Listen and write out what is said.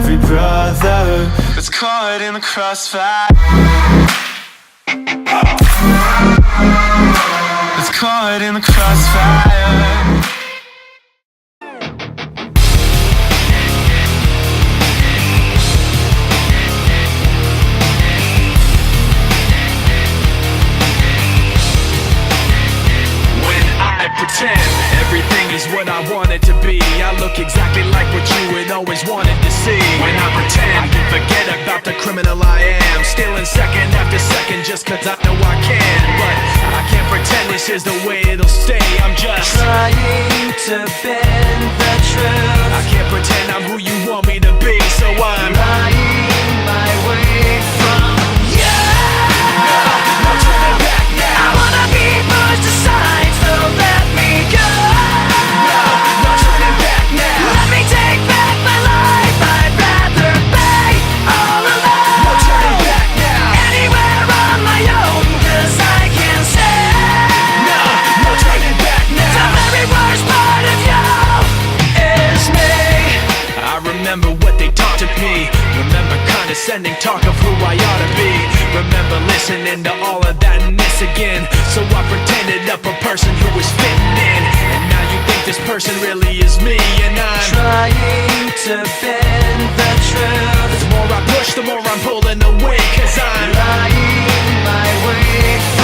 every brother that's caught in the crossfire. That's caught in the crossfire. Pretend everything is what I want it to be. I look exactly like what you had always wanted to see. When I pretend, forget about the criminal I am, stealing second after second just cause I know I can. But I can't pretend this is the way it'll stay. I'm just trying to bend the truth. I can't pretend I'm who you want me to be, so I'm lying my way from you. No turning back now. I wanna be pushed aside, so let me go. No turning back now. Let me take back my life. I'd rather be all alone. No turning back now. Anywhere on my own, cause I can say No turning back now. the very worst part of you is me. I remember what they taught to me. Remember condescending talk of who I ought to be. Remember listening to all of that and this again. So I pretended up a person who was fitting in. And now you think this person really is me. And I'm trying to bend the truth. The more I push, the more I'm pulling away. Cause I'm lying my way